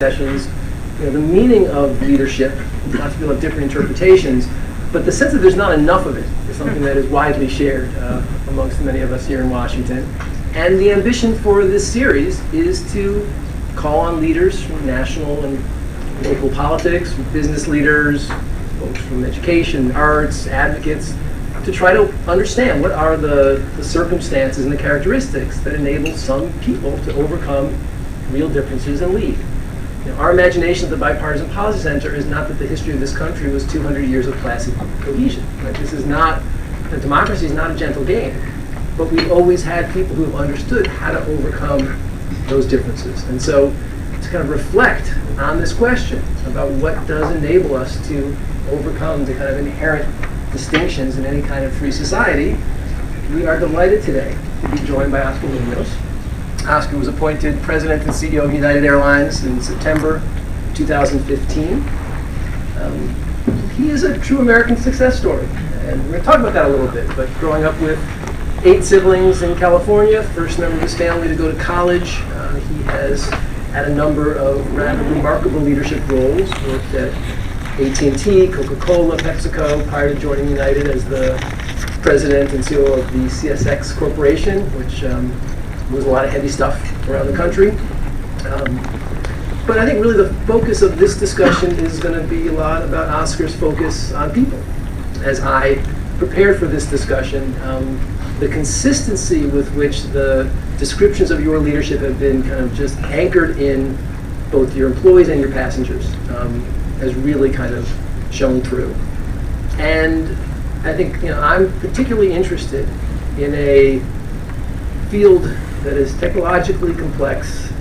sessions, the meaning of leadership. Lots of people have different interpretations, but the sense that there's not enough of it is something that is widely shared amongst many of us here in Washington. And the ambition for this series is to call on leaders from national and local politics, from business leaders, folks from education, arts, advocates, to try to understand what are the circumstances and the characteristics that enable some people to overcome real differences and lead. Our imagination at the Bipartisan Policy Center is not that the history of this country was 200 years of classic cohesion. Right? This is not, democracy is not a gentle game, but we've always had people who have understood how to overcome those differences. And so to kind of reflect on this question about what does enable us to overcome the kind of inherent distinctions in any kind of free society, we are delighted today to be joined by Oscar Munoz. Oscar was appointed President and CEO of United Airlines in September 2015. He is a true American success story, and we're going to talk about that a little bit, but growing up with 8 siblings in California, first member of his family to go to college, he has had a number of rather remarkable leadership roles, worked at AT&T, Coca-Cola, PepsiCo, prior to joining United as the president and CEO of the CSX Corporation, which was a lot of heavy stuff around the country. But I think really the focus of this discussion is going to be a lot about Oscar's focus on people. As I prepared for this discussion, the consistency with which the descriptions of your leadership have been kind of just anchored in both your employees and your passengers has really kind of shown through. And I think I'm particularly interested in a field that is technologically complex,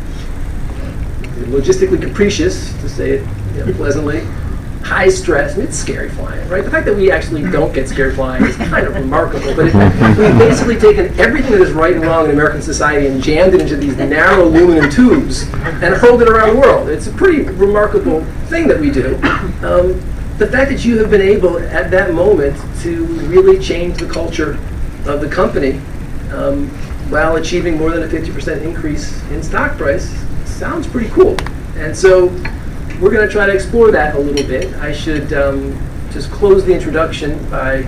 logistically capricious, to say it pleasantly, high stress. It's scary flying, right? The fact that we actually don't get scared flying is kind of remarkable, but we've basically taken everything that is right and wrong in American society and jammed it into these narrow aluminum tubes and hurled it around the world. It's a pretty remarkable thing that we do. The fact that you have been able at that moment to really change the culture of the company while achieving more than a 50% increase in stock price sounds pretty cool. And so we're going to try to explore that a little bit. I should just close the introduction by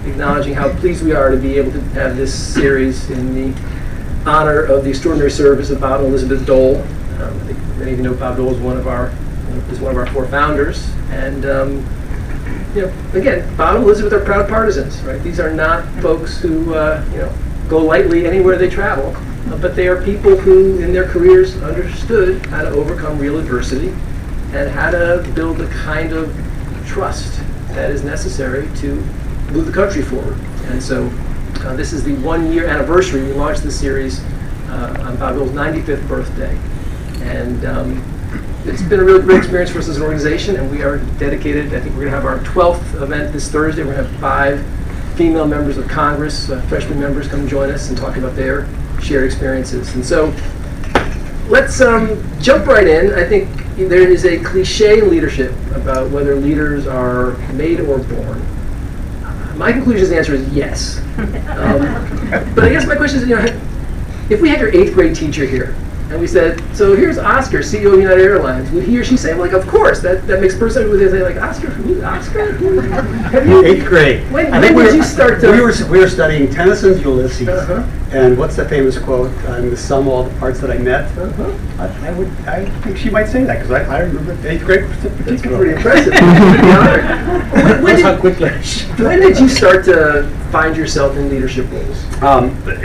acknowledging how pleased we are to be able to have this series in the honor of the extraordinary service of Bob and Elizabeth Dole. I think many of you know Bob Dole is one of our 4 founders. And again, Bob and Elizabeth are proud partisans, right? These are not folks who go lightly anywhere they travel, but they are people who, in their careers, understood how to overcome real adversity and how to build the kind of trust that is necessary to move the country forward. And so this is the 1-year anniversary. We launched this series on Bob Dole's 95th birthday. And it's been a really great experience for us as an organization, and we are dedicated. I think we're going to have our 12th event this Thursday. We're going to have 5 female members of Congress, freshman members, come join us and talk about their shared experiences. And so let's jump right in. I think there is a cliche in leadership about whether leaders are made or born. My conclusion is the answer is yes. But I guess my question is, if we had your 8th grade teacher here, and we said, so here's Oscar, CEO of United Airlines, would he or she say, like, of course, that makes perfect sense. Would they say, like, Oscar? Who's Oscar? Have you, 8th grade. When did you start to... We were studying Tennyson's Ulysses, and what's the famous quote, I'm the sum of all the parts that I met? I think she might say that, because I remember 8th grade was That's pretty impressive. When did you start to find yourself in leadership roles?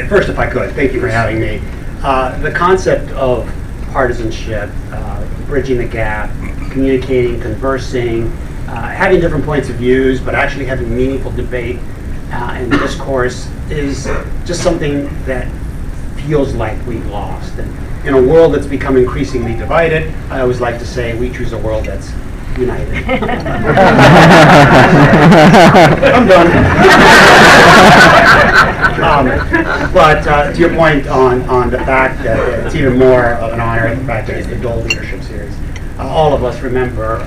First, if I could, thank you for having me. The concept of partisanship, bridging the gap, communicating, conversing, having different points of views, but actually having meaningful debate and discourse is just something that feels like we've lost. And in a world that's become increasingly divided, I always like to say we choose a world that's united. I'm But to your point on the fact that it's even more of an honor, the fact that it's the Dole Leadership Series. All of us remember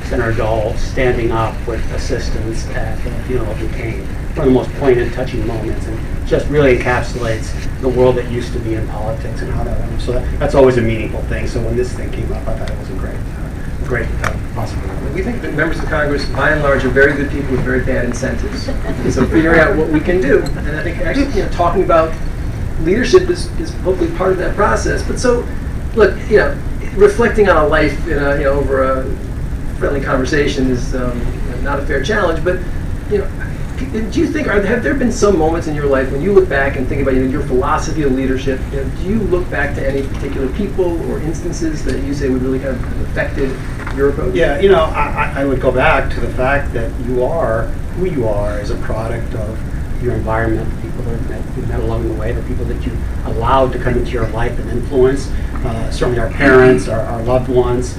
Senator Dole standing up with assistants at the funeral of the king. One of the most poignant, touching moments, and just really encapsulates the world that used to be in politics and how that went. So that's always a meaningful thing. So when this thing came up, I thought it was a great possibility. We think that members of Congress, by and large, are very good people with very bad incentives. And so figuring out what we can do, and I think actually, talking about leadership is hopefully part of that process. But so, look, reflecting on a life over a friendly conversation is not a fair challenge. But do you think have there been some moments in your life when you look back and think about your philosophy of leadership? Do you look back to any particular people or instances that you say would really kind of affected your approach? Yeah, I would go back to the fact that you are who you are as a product of your environment, the people that you met along the way, the people that you allowed to come into your life and influence. Certainly our parents, our loved ones.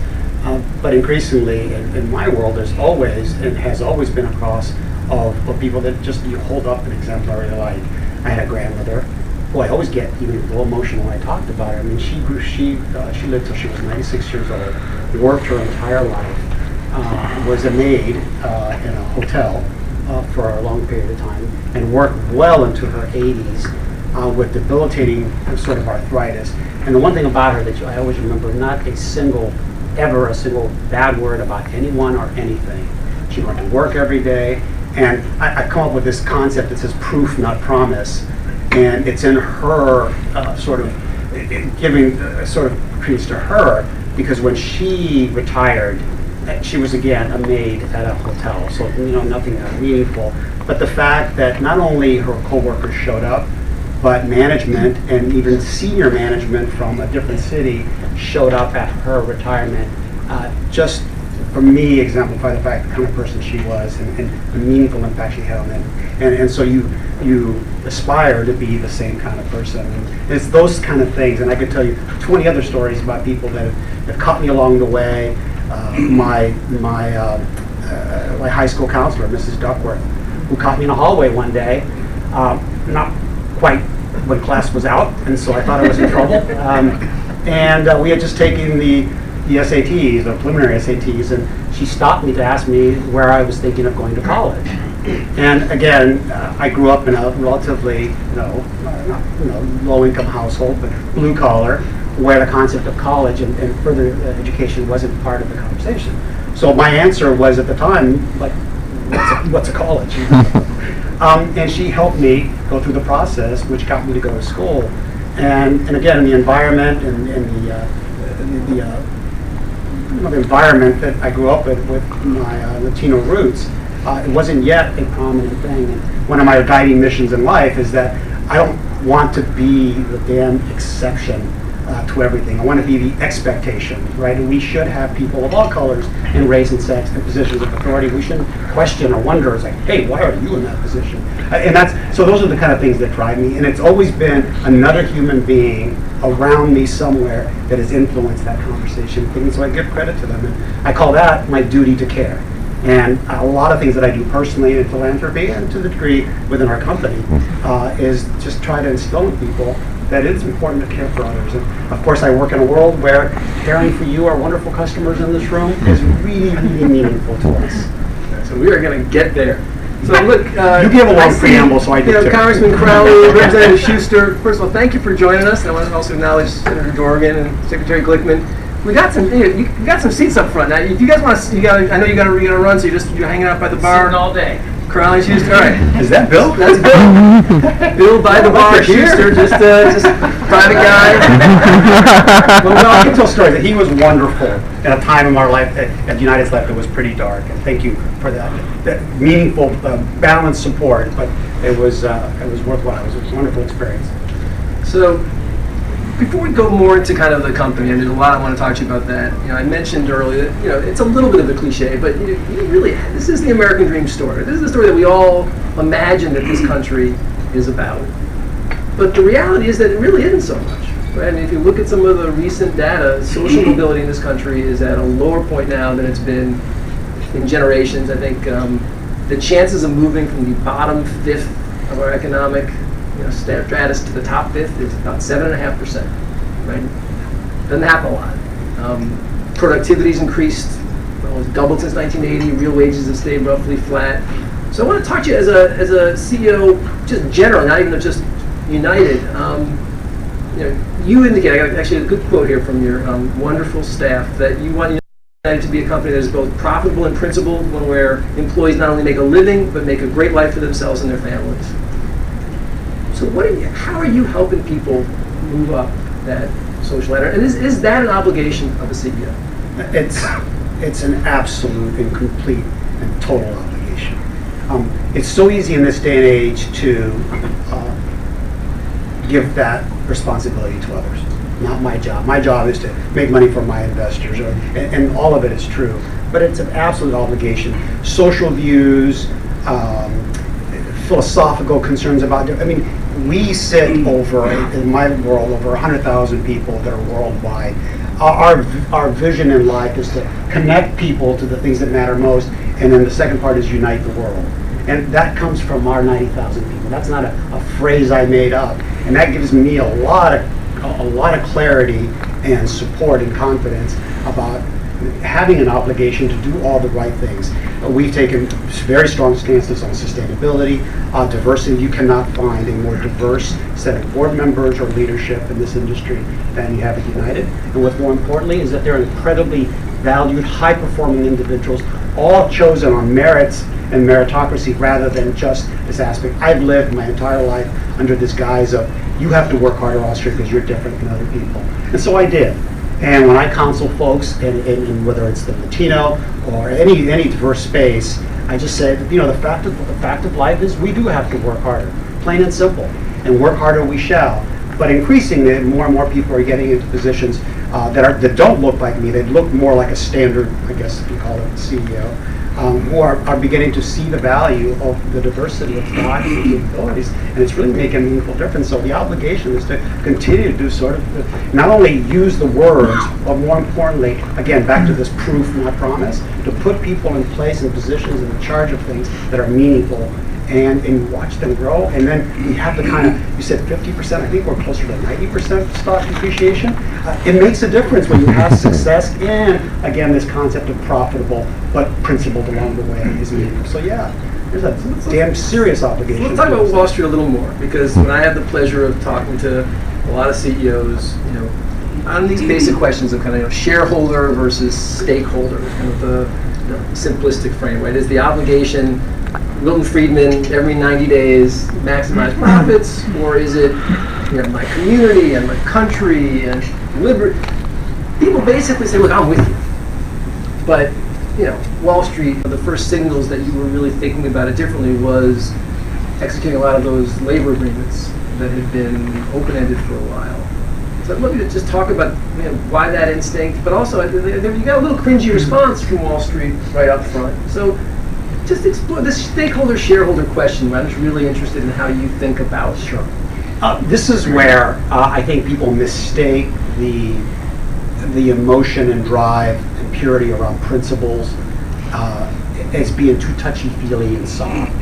But increasingly, in my world, there's always and has always been a cross of people that just you hold up an exemplary light. I had a grandmother who I always get even a little emotional when I talked about her. I mean, she lived till she was 96 years old, worked her entire life, was a maid in a hotel for a long period of time, and worked well into her 80s with debilitating sort of arthritis. And the one thing about her that I always remember, not a single bad word about anyone or anything. She went to work every day. And I come up with this concept that says proof, not promise. And it's in her giving sort of credence to her, because when she retired, she was again a maid at a hotel. So, nothing meaningful. But the fact that not only her coworkers showed up, but management and even senior management from a different city showed up at her retirement, just for me, exemplify the fact, the kind of person she was and the meaningful impact she had on them. And so you aspire to be the same kind of person. And it's those kind of things. And I could tell you 20 other stories about people that have caught me along the way. My high school counselor, Mrs. Duckworth, who caught me in a hallway one day, not quite when class was out, and so I thought I was in trouble. And we had just taken the SATs, the preliminary SATs, and she stopped me to ask me where I was thinking of going to college. And again, I grew up in a relatively, not low-income household, but blue collar, where the concept of college and further education wasn't part of the conversation. So my answer was at the time, like, what's a college? And she helped me go through the process, which got me to go to school. And again, in the environment and the environment that I grew up with my Latino roots, it wasn't yet a prominent thing. And one of my guiding missions in life is that I don't want to be the damn exception to everything. I want to be the expectation, right? And we should have people of all colors and race and sex in positions of authority. We shouldn't question or wonder, it's like, hey, why are you in that position? And so those are the kind of things that drive me. And it's always been another human being around me somewhere that has influenced that conversation. And so I give credit to them. And I call that my duty to care. And a lot of things that I do personally in philanthropy and to the degree within our company is just try to instill in people that it's important to care for others. And of course, I work in a world where caring for you, our wonderful customers in this room, is really, really meaningful to us. So we are going to get there. So look, you gave a long preamble, so I did too. Congressman Crowley, Representative Schuster. First of all, thank you for joining us. And I want to also acknowledge Senator Dorgan and Secretary Glickman. We got some. You got some seats up front. Now, if you guys want to, I know you got to run, so you're hanging out by the bar. Sitting all day. Crowley, Schuster. All right. Is that Bill? That's Bill. Bill by the bar. Schuster, just private guy. Well, I can tell stories that he was wonderful in a time in our life at United's life that was pretty dark. And thank you for that meaningful, balanced support. But it was worthwhile. It was a wonderful experience. So, before we go more into kind of the company, and there's a lot I want to talk to you about that. I mentioned earlier that it's a little bit of a cliche, but really, this is the American dream story. This is the story that we all imagine that this country is about. But the reality is that it really isn't so much. Right? I mean, if you look at some of the recent data, social mobility in this country is at a lower point now than it's been in generations. I think the chances of moving from the bottom fifth of our economic stratus to the top fifth is about 7.5%. Right? Doesn't happen a lot. Productivity's increased almost doubled since 1980. Real wages have stayed roughly flat. So I want to talk to you as a CEO, just general, not even just United. You indicate, I got actually a good quote here from your wonderful staff, that you want United to be a company that is both profitable and principled, one where employees not only make a living, but make a great life for themselves and their families. So how are you helping people move up that social ladder? And is that an obligation of a CEO? It's an absolute and complete and total obligation. It's so easy in this day and age to give that responsibility to others. Not my job. My job is to make money for my investors, and all of it is true. But it's an absolute obligation. Social views, philosophical concerns about. We sit over, in my world, over 100,000 people that are worldwide. Our vision in life is to connect people to the things that matter most, and then the second part is unite the world. And that comes from our 90,000 people. That's not a phrase I made up. And that gives me a lot of clarity and support and confidence about having an obligation to do all the right things. We've taken very strong stances on sustainability, diversity. You cannot find a more diverse set of board members or leadership in this industry than you have at United. And what's more importantly is that they're incredibly valued, high-performing individuals, all chosen on merits and meritocracy rather than just this aspect. I've lived my entire life under this guise of, you have to work harder, Austria, because you're different than other people. And so I did. And when I counsel folks, and whether it's the Latino or any diverse space, I just said, the fact of life is we do have to work harder, plain and simple, and work harder we shall. But increasingly, more and more people are getting into positions that don't look like me. They look more like a standard, I guess if you call it, CEO, who are beginning to see the value of the diversity of thought and capabilities, and it's really making a meaningful difference. So the obligation is to continue to do sort of, not only use the words, but more importantly, again, back to this proof, not promise, to put people in place and positions in charge of things that are meaningful, and watch them grow. And then we have the kind of, you said 50%, I think we're closer to 90% stock depreciation. It makes a difference when you have success, and again, this concept of profitable but principled along the way is meaningful. So yeah, there's a damn serious obligation. Let's talk about Wall Street a little more, because when I have the pleasure of talking to a lot of CEOs, on these basic questions of kind of shareholder versus stakeholder, kind of the simplistic frame, right? Is the obligation Milton Friedman every 90 days maximize profits, or is it my community and my country and liberty? People basically say, look, I'm with you. But Wall Street, the first signals that you were really thinking about it differently was executing a lot of those labor agreements that had been open-ended for a while. So I'd love you to just talk about why that instinct, but also you got a little cringy response from Wall Street right up front. So just explore this stakeholder-shareholder question. I'm just really interested in how you think about it. Sure. This is where I think people mistake the emotion and drive and purity around principles as being too touchy-feely and soft.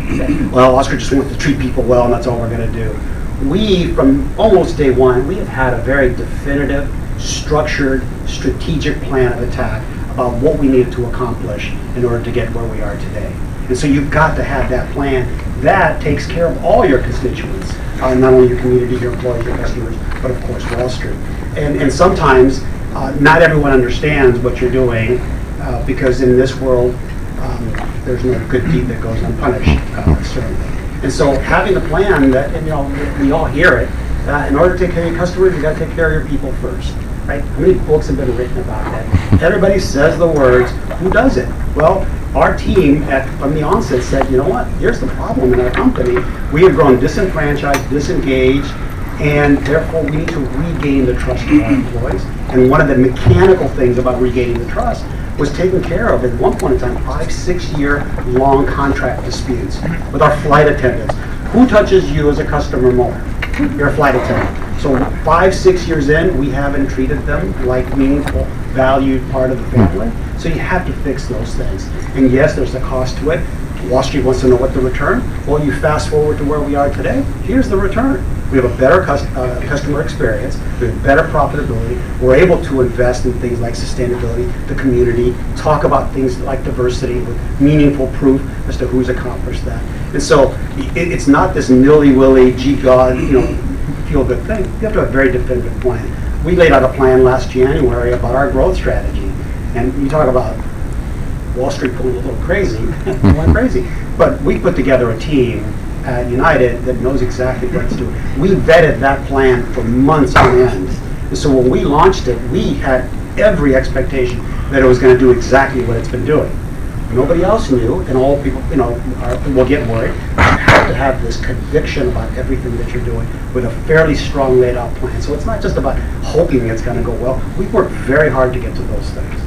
Well, Oscar just wants to treat people well, and that's all we're going to do. We, from almost day one, we have had a very definitive, structured, strategic plan of attack about what we needed to accomplish in order to get where we are today. And so you've got to have that plan. That takes care of all your constituents, not only your community, your employees, your customers, but of course Wall Street. And sometimes not everyone understands what you're doing because in this world there's no good deed that goes unpunished, certainly. And so having a plan that, we all hear it, in order to take care of your customers, you've got to take care of your people first. Right? How many books have been written about that? Everybody says the words, who does it? Well, our team from the onset said, you know what, here's the problem in our company. We have grown disenfranchised, disengaged, and therefore we need to regain the trust of our employees. And one of the mechanical things about regaining the trust was taken care of at one point in time, 5-6 year long contract disputes with our flight attendants. Who touches you as a customer more? You're a flight attendant. So 5-6 years in, we haven't treated them like meaningful, valued part of the family. So you have to fix those things. And yes, there's a cost to it. Wall Street wants to know what the return. Well, you fast forward to where we are today. Here's the return. We have a better customer experience. We have better profitability. We're able to invest in things like sustainability, the community, talk about things like diversity with meaningful proof as to who's accomplished that. And so it's not this nilly-willy, gee God, feel-good thing. You have to have a very definitive plan. We laid out a plan last January about our growth strategy. And you talk about Wall Street going a little crazy, we went crazy. But we put together a team at United that knows exactly what it's doing. We vetted that plan for months on end. And so when we launched it, we had every expectation that it was going to do exactly what it's been doing. Nobody else knew, and all people, will get worried. You have to have this conviction about everything that you're doing with a fairly strong laid out plan. So it's not just about hoping it's going to go well. We've worked very hard to get to those things.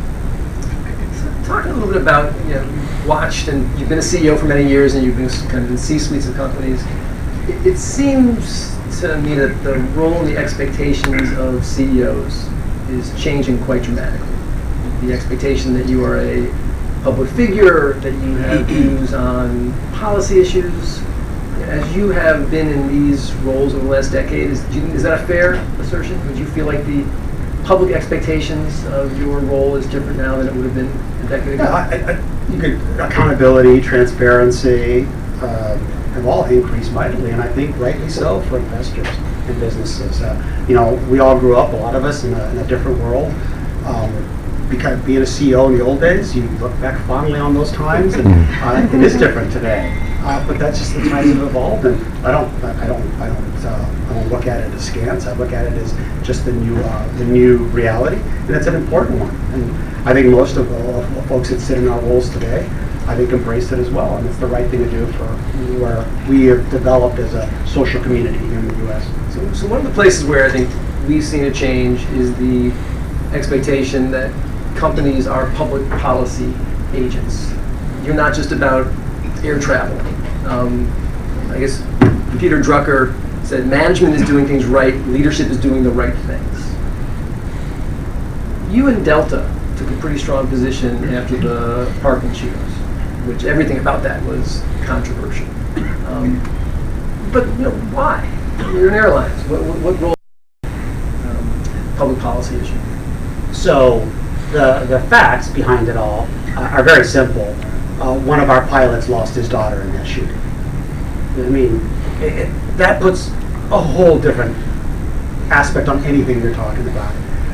Talk a little bit about, you've watched and you've been a CEO for many years and you've been kind of in C-suites of companies. It seems to me that the role and the expectations of CEOs is changing quite dramatically. The expectation that you are a public figure, that you have views on policy issues. As you have been in these roles over the last decade, is that a fair assertion? Would you feel like the public expectations of your role is different now than it would have been a decade ago? Yeah, accountability, transparency have all increased mightily, and I think rightly so for investors and businesses. We all grew up, a lot of us, in a different world. Because being a CEO in the old days, you look back fondly on those times, and it is different today. But that's just the times have evolved, and I don't look at it askance. I look at it as just the new reality, and it's an important one. And I think most of the folks that sit in our roles today, I think embrace it as well, and it's the right thing to do for where we have developed as a social community here in the U.S. So one of the places where I think we've seen a change is the expectation that companies are public policy agents. You're not just about air travel. I guess Peter Drucker said management is doing things right, leadership is doing the right things. You and Delta took a pretty strong position after the parking shootings, which everything about that was controversial. But why? You're an airlines. What role? Public policy issue. So the facts behind it all are very simple. One of our pilots lost his daughter in that shooting. I mean, that puts a whole different aspect on anything you're talking about.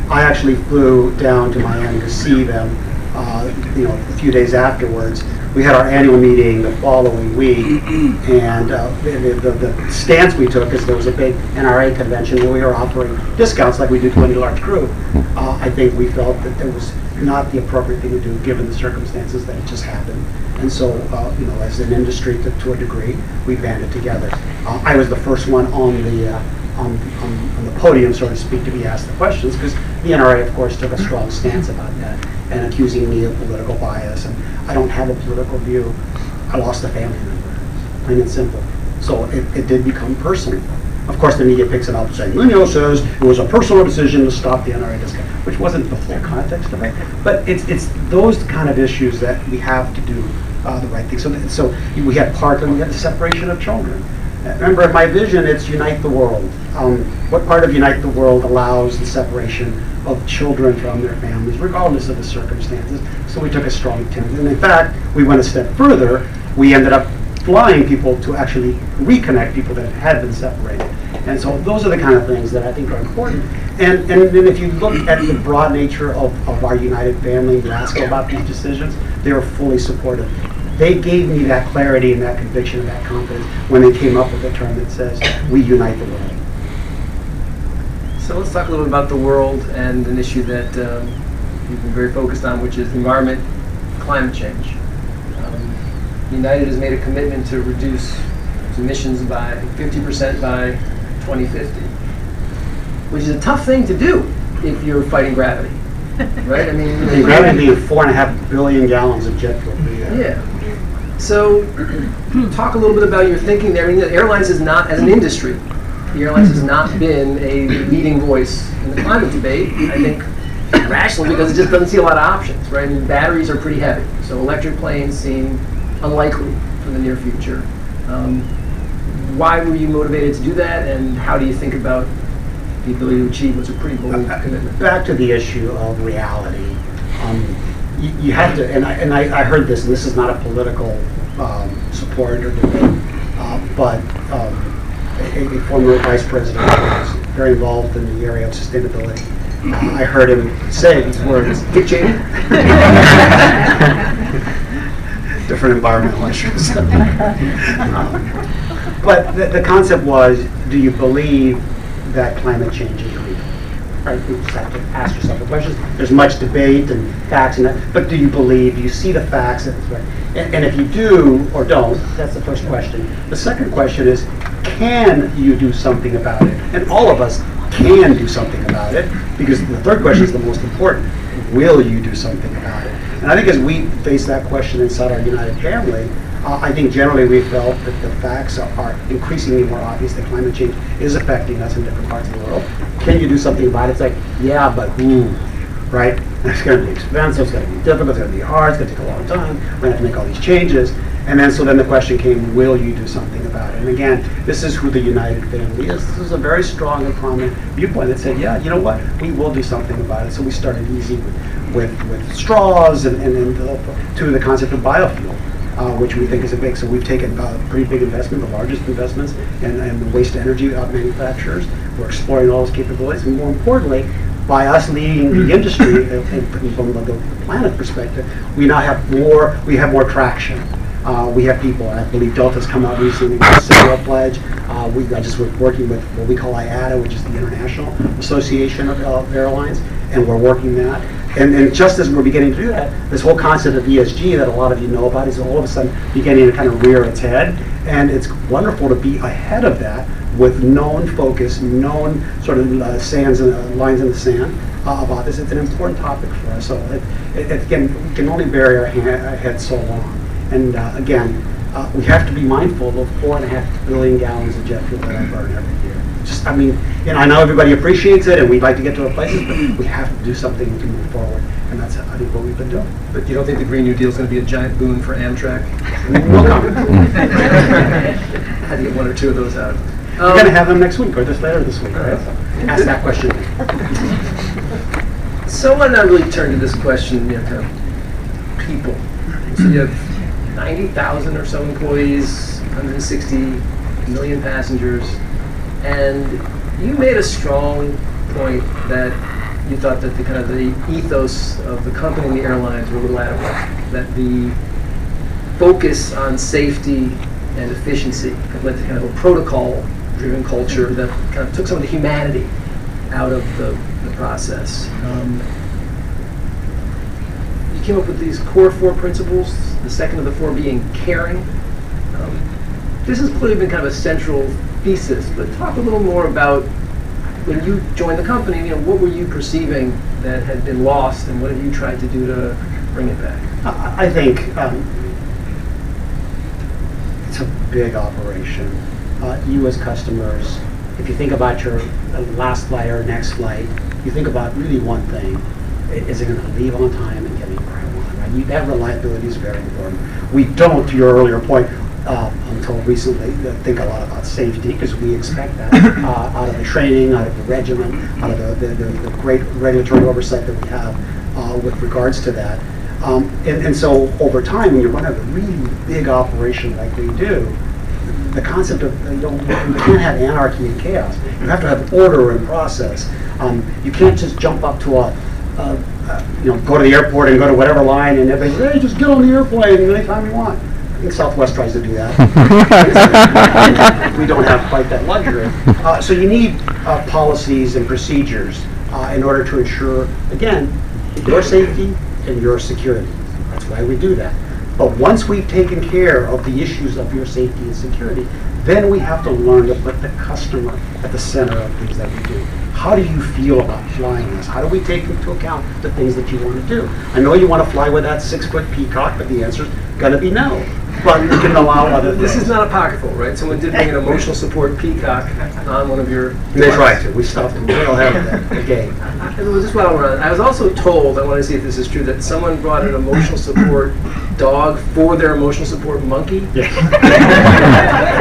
I actually flew down to Miami to see them, a few days afterwards. We had our annual meeting the following week, and the stance we took is there was a big NRA convention where we were offering discounts like we do to any large crew. I think we felt that it was not the appropriate thing to do given the circumstances that it just happened. And so, as an industry to a degree, we banded together. I was the first one on the podium, so to speak, to be asked the questions, because the NRA, of course, took a strong stance about that and accusing me of political bias. And I don't have a political view. I lost a family member, plain and simple. So it did become personal. Of course, the media picks it up saying, Munoz says it was a personal decision to stop the NRA discount, which wasn't the full context of it. But it's those kind of issues that we have to do the right thing. So we had Parkland, we had the separation of children. Remember, in my vision, it's unite the world. What part of unite the world allows the separation of children from their families, regardless of the circumstances? So we took a strong stance. And in fact, we went a step further. We ended up flying people to actually reconnect people that had been separated. And so those are the kind of things that I think are important. And then if you look at the broad nature of our United family, you ask them about these decisions, they are fully supportive. They gave me that clarity and that conviction and that confidence when they came up with a term that says, we unite the world. So let's talk a little bit about the world and an issue that you've been very focused on, which is the environment, climate change. United has made a commitment to reduce emissions by 50% by 2050, which is a tough thing to do if you're fighting gravity, right? I mean, gravity being 4.5 billion gallons of jet fuel per year. Yeah. So, talk a little bit about your thinking there. I mean, the airlines is not, as an industry, the airlines has not been a leading voice in the climate debate. I think rationally because it just doesn't see a lot of options, right? I mean, batteries are pretty heavy, so electric planes seem unlikely for the near future. why were you motivated to do that, and how do you think about the ability to achieve what's a pretty bold commitment? Back to the issue of reality. You have to, and I heard this, and this is not a political support or debate, but a former vice president who was very involved in the area of sustainability. I heard him say these words. Dick Cheney? Different environmental issues. But the concept was, do you believe that climate change is real? Right? You just have to ask yourself the questions. There's much debate and facts and that, but do you believe, do you see the facts? That it's right? And if you do or don't, that's the first question. The second question is, can you do something about it? And all of us can do something about it, because the third question is the most important. Will you do something about it? And I think as we face that question inside our United family, I think generally we felt that the facts are increasingly more obvious that climate change is affecting us in different parts of the world. Can you do something about it? It's like, yeah, but who? Right? It's going to be expensive, it's going to be difficult, it's going to be hard, it's going to take a long time, we're going to have to make all these changes. And then the question came, will you do something about it? And again, this is who the United family is. This is a very strong and prominent viewpoint that said, yeah, you know what, we will do something about it. So we started easy with straws and to the concept of biofuel. Which we think is a big, so we've taken a pretty big investment, the largest investments in waste energy manufacturers. We're exploring all those capabilities, and more importantly, by us leading the industry and from the planet perspective, we now have more traction. We have people, and I believe Delta's come out recently with a similar pledge. I just was working with what we call IATA, which is the International Association of Airlines, and we're working that. And just as we're beginning to do that, this whole concept of ESG that a lot of you know about is all of a sudden beginning to kind of rear its head. And it's wonderful to be ahead of that with known focus, known sort of lines in the sand about this. It's an important topic for us. So again, we can only bury our head so long. And again, we have to be mindful of 4.5 billion gallons of jet fuel that I burn every year. I know everybody appreciates it, and we'd like to get to our places, but we have to do something to move forward, and that's, I think, what we've been doing. But you don't think the Green New Deal is going to be a giant boon for Amtrak? We'll come. Had to get one or two of those out. We're going to have them next week, or later this week, right? Ask that question. So I want to really turn to this question, kind of people. So you have 90,000 or so employees, 160 million passengers. And you made a strong point that you thought that the ethos of the company and the airlines were a little out of whack. That the focus on safety and efficiency had led to kind of a protocol-driven culture that kind of took some of the humanity out of the process. You came up with these core 4 principles, the second of the 4 being caring. This has clearly been kind of a central thesis, but talk a little more about when you joined the company, what were you perceiving that had been lost, and what have you tried to do to bring it back? I think it's a big operation. You as customers, if you think about your last flight or next flight, you think about really one thing. Is it going to leave on time and get me where I want? Right? That reliability is very important. We don't, to your earlier point, until recently, think a lot about safety, because we expect that out of the training, out of the regimen, out of the great regulatory oversight that we have with regards to that. And so over time, when you're running a really big operation like we do, the concept of, you can't have anarchy and chaos. You have to have order and process. You can't just jump up to go to the airport and go to whatever line and everybody says, hey, just get on the airplane anytime you want. I think Southwest tries to do that. We don't have quite that luxury. So you need policies and procedures in order to ensure, again, your safety and your security. That's why we do that. But once we've taken care of the issues of your safety and security, then we have to learn to put the customer at the center of things that we do. How do you feel about flying this? How do we take into account the things that you want to do? I know you want to fly with that 6-foot peacock, but the answer is going to be no. but we can allow other things. This is not apocryphal, right? Someone did bring an emotional support peacock on one of your... They tried to. We stopped them way ahead of the game. Just while we're on, I was also told, I want to see if this is true, that someone brought an emotional support dog for their emotional support monkey. Yeah.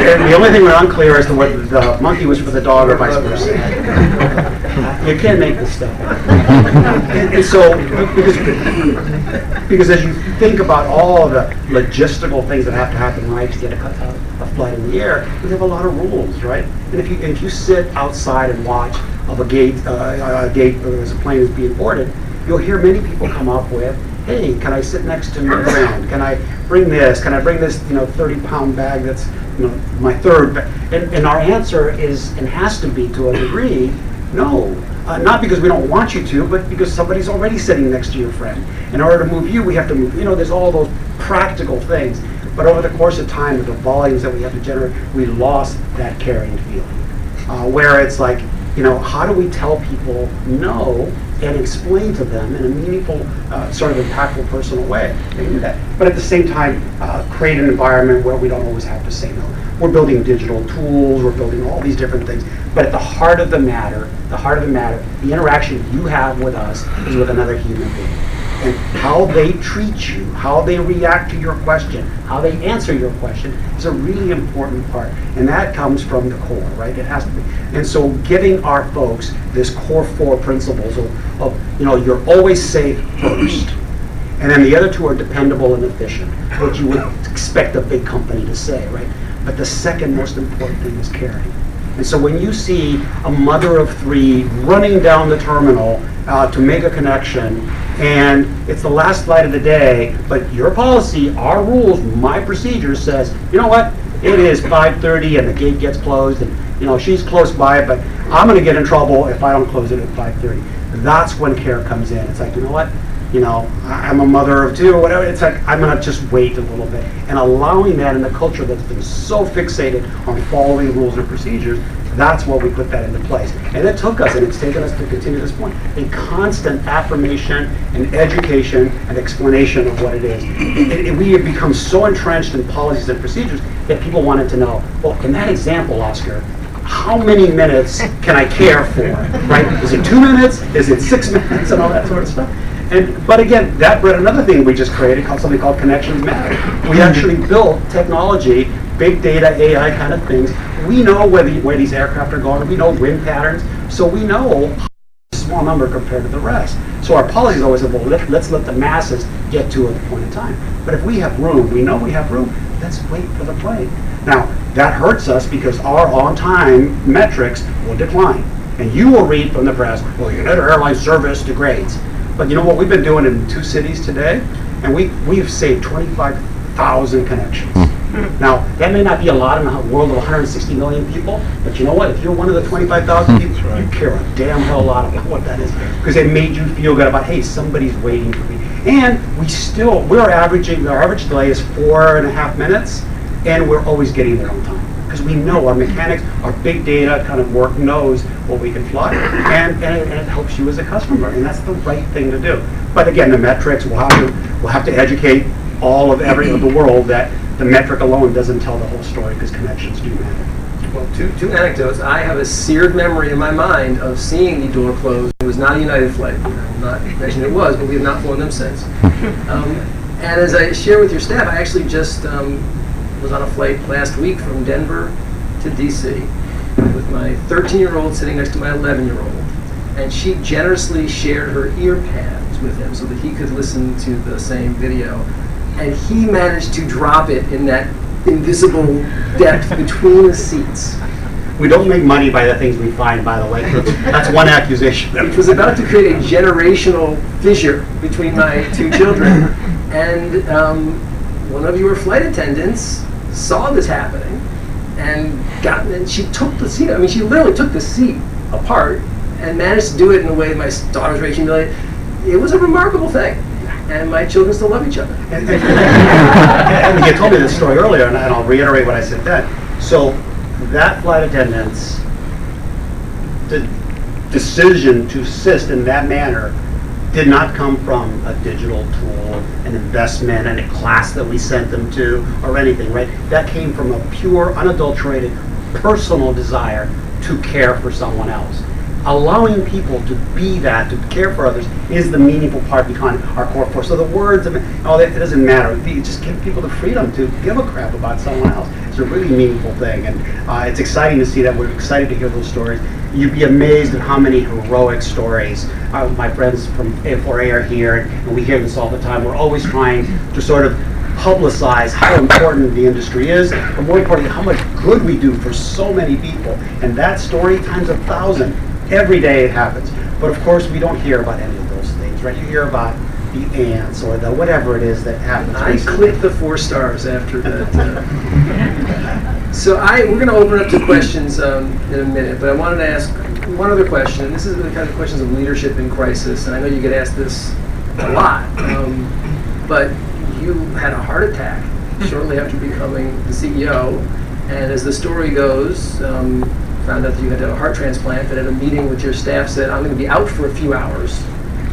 And the only thing we're unclear as to whether the monkey was for the dog or vice versa. You can't make this stuff up. And so, because as you think about all the logistical things that have to happen right to get a flight in the air, we have a lot of rules, right? And if you sit outside and watch of a gate as a plane is being boarded, you'll hear many people come up with, hey, can I sit next to my friend? Can I bring this? Can I bring this 30-pound bag that's my third bag? And our answer is, and has to be to a degree, no. Not because we don't want you to, but because somebody's already sitting next to your friend. In order to move you, we have to move. There's all those practical things. But over the course of time, with the volumes that we have to generate, we lost that caring feeling. Where it's like, how do we tell people no and explain to them in a meaningful, sort of impactful, personal way? They do that. But at the same time, create an environment where we don't always have to say no. We're building digital tools, we're building all these different things. But at the heart of the matter, the interaction you have with us is with another human being. And how they treat you, how they react to your question, how they answer your question is a really important part. And that comes from the core, right? It has to be. And so giving our folks this core 4 principles of you're always safe first. And then the other 2 are dependable and efficient, what you would expect a big company to say, right? But the second most important thing is caring. And so when you see a mother of 3 running down the terminal to make a connection, and it's the last flight of the day, but your policy, our rules, my procedure says, you know what, it is 5:30 and the gate gets closed, and she's close by, but I'm going to get in trouble if I don't close it at 5:30. That's when care comes in. It's like, you know what, I'm a mother of 2 or whatever. It's like, I'm going to just wait a little bit. And allowing that in the culture that's been so fixated on following rules and procedures, that's where we put that into place. And it took us, and it's taken us to continue this point, a constant affirmation and education and explanation of what it is. We have become so entrenched in policies and procedures that people wanted to know, well, in that example, Oscar, how many minutes can I care for, right? Is it 2 minutes? Is it 6 minutes? And all that sort of stuff. But again, that bred another thing we just created, something called Connections Matter. We actually built technology, big data, AI kind of things. We know where these aircraft are going. We know wind patterns. So we know a small number compared to the rest. So our policies always say, well, let's let the masses get to at a point in time. But if we have room, we know we have room, let's wait for the plane. Now, that hurts us because our on-time metrics will decline. And you will read from the press, well, United Airlines service degrades. But you know what we've been doing in 2 cities today? And we've saved 25,000 connections. Now, that may not be a lot in a world of 160 million people, but you know what? If you're one of the 25,000 people, you care a damn hell lot about what that is. Because it made you feel good about, hey, somebody's waiting for me. And our average delay is 4.5 minutes, and we're always getting there on time. Because we know our mechanics, our big data kind of work knows what we can fly, and it helps you as a customer, and that's the right thing to do. But again, the metrics, we'll have to educate all of the world that the metric alone doesn't tell the whole story, because connections do matter. Well, two anecdotes. I have a seared memory in my mind of seeing the door close. It was not a United flight. I'm not mentioning it was, but we have not flown them since. And as I share with your staff, I actually just was on a flight last week from Denver to DC with my 13-year-old sitting next to my 11-year-old. And she generously shared her ear pads with him so that he could listen to the same video. And he managed to drop it in that invisible depth between the seats. We don't make money by the things we find, by the way. That's one accusation. Which was about to create a generational fissure between my 2 children. And one of your flight attendants saw this happening and she took the seat. I mean, she literally took the seat apart and managed to do it in a way my daughter's very humiliated. It was a remarkable thing. And my children still love each other. And you told me this story earlier, and I'll reiterate what I said then. So that flight attendant's decision to assist in that manner did not come from a digital tool, an investment, and a class that we sent them to, or anything, right? That came from a pure, unadulterated, personal desire to care for someone else. Allowing people to be that, to care for others, is the meaningful part behind our core force. So the words, oh, it doesn't matter. You just give people the freedom to give a crap about someone else. It's a really meaningful thing, and it's exciting to see that. We're excited to hear those stories. You'd be amazed at how many heroic stories. My friends from A4A are here, and we hear this all the time. We're always trying to sort of publicize how important the industry is, but more importantly, how much good we do for so many people. And that story times 1,000. Every day it happens. But of course, we don't hear about any of those things, right? You hear about the ants or the whatever it is that happens. I clicked the 4 stars after that. So we're going to open up to questions in a minute, but I wanted to ask one other question. This is the kind of questions of leadership in crisis, and I know you get asked this a lot, but you had a heart attack shortly after becoming the CEO, and as the story goes, found out that you had to have a heart transplant, but at a meeting with your staff said, I'm going to be out for a few hours,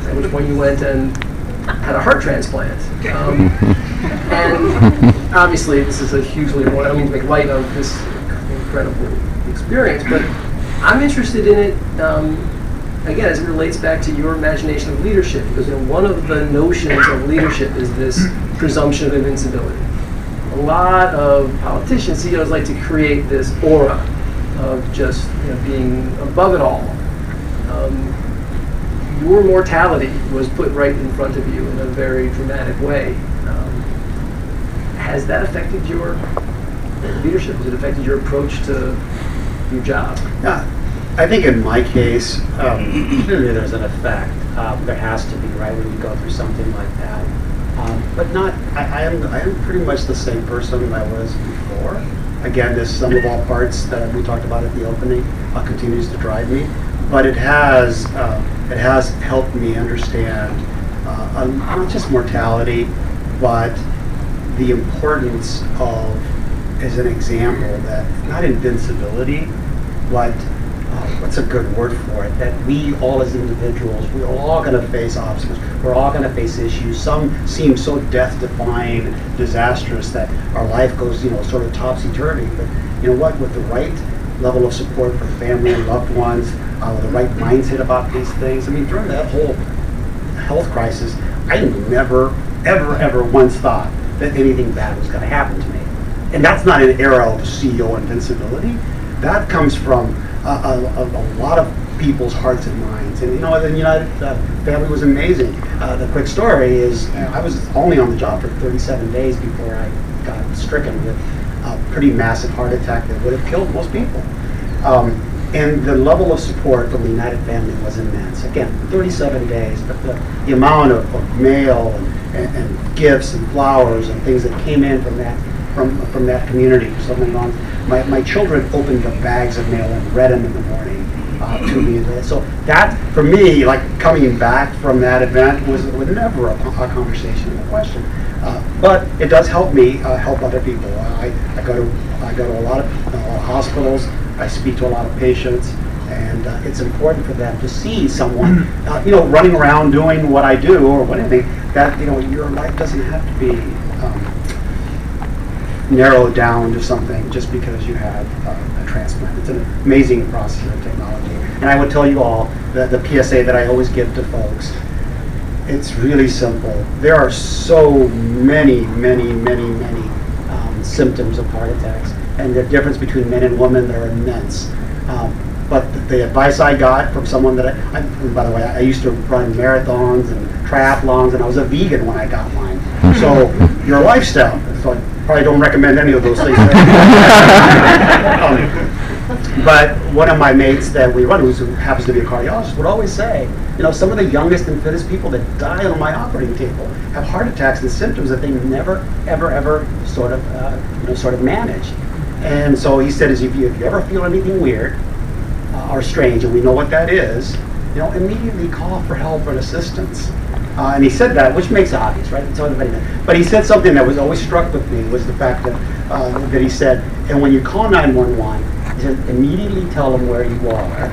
at which point you went and had a heart transplant. And obviously this is a hugely, I don't mean to make light of this incredible experience, but I'm interested in it, again, as it relates back to your imagination of leadership, because one of the notions of leadership is this presumption of invincibility. A lot of politicians, CEOs like to create this aura of just being above it all. Your mortality was put right in front of you in a very dramatic way. Has that affected your leadership? Has it affected your approach to your job? Yeah, I think in my case, clearly there's an effect. There has to be, right, when you go through something like that. But not. I am pretty much the same person I was before. Again, this sum of all parts that we talked about at the opening continues to drive me, but it has helped me understand not just mortality, but the importance of, as an example, that not invincibility, but what's a good word for it? That we all as individuals, we're all going to face obstacles. We're all going to face issues. Some seem so death-defying, disastrous that our life goes, sort of topsy-turvy. But you know what? With the right level of support for family and loved ones, with the right mindset about these things. I mean, during that whole health crisis, I never, ever once thought that anything bad was going to happen to me. And that's not an era of CEO invincibility. That comes from a lot of people's hearts and minds. And the United family was amazing. The quick story is I was only on the job for 37 days before I got stricken with a pretty massive heart attack that would have killed most people. And the level of support from the United family was immense. Again, 37 days, but the amount of mail and gifts and flowers and things that came in from that community for so many months. My children opened the bags of mail and read them in the morning to me. So that, for me, like coming back from that event was never a conversation and a question. But it does help me help other people. I go to a lot of hospitals. I speak to a lot of patients, and it's important for them to see someone, running around doing what I do or whatever. That your life doesn't have to be narrowed down to something just because you have a transplant. It's an amazing process of technology. And I would tell you all that the PSA that I always give to folks, it's really simple. There are so many symptoms of heart attacks, and the difference between men and women are immense. But the advice I got from someone that by the way, I used to run marathons and triathlons, and I was a vegan when I got mine. So your lifestyle, so I probably don't recommend any of those things. But one of my mates that we run, who happens to be a cardiologist, would always say, some of the youngest and fittest people that die on my operating table have heart attacks and symptoms that they never, ever sort of manage. And so he said, if you ever feel anything weird or strange, and we know what that is, immediately call for help and assistance. And he said that, which makes it obvious, right? It's everybody knows. But he said something that was always struck with me, was the fact that he said, and when you call 911, he said, immediately tell them where you are.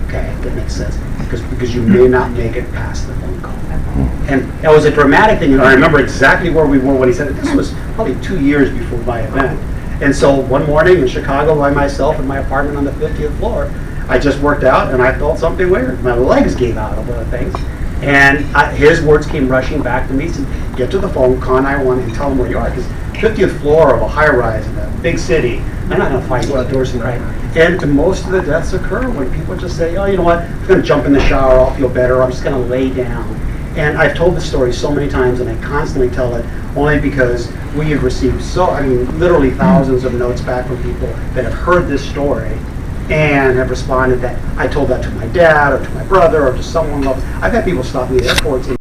Okay, that makes sense. because you may not make it past the phone call. And that was a dramatic thing, and I remember exactly where we were when he said it. This was probably 2 years before my event. And so one morning in Chicago by myself in my apartment on the 50th floor, I just worked out and I felt something weird. My legs gave out of the things. And his words came rushing back to me. He said, get to the phone, call 911 and tell them where you are. Because 50th floor of a high-rise in a big city, I'm not going to fight Well, doors right? And most of the deaths occur when people just say, oh, you know what, I'm going to jump in the shower, I'll feel better, I'm just going to lay down. And I've told the story so many times, and I constantly tell it only because we have received literally thousands of notes back from people that have heard this story and have responded that I told that to my dad or to my brother or to someone else. I've had people stop me at airports and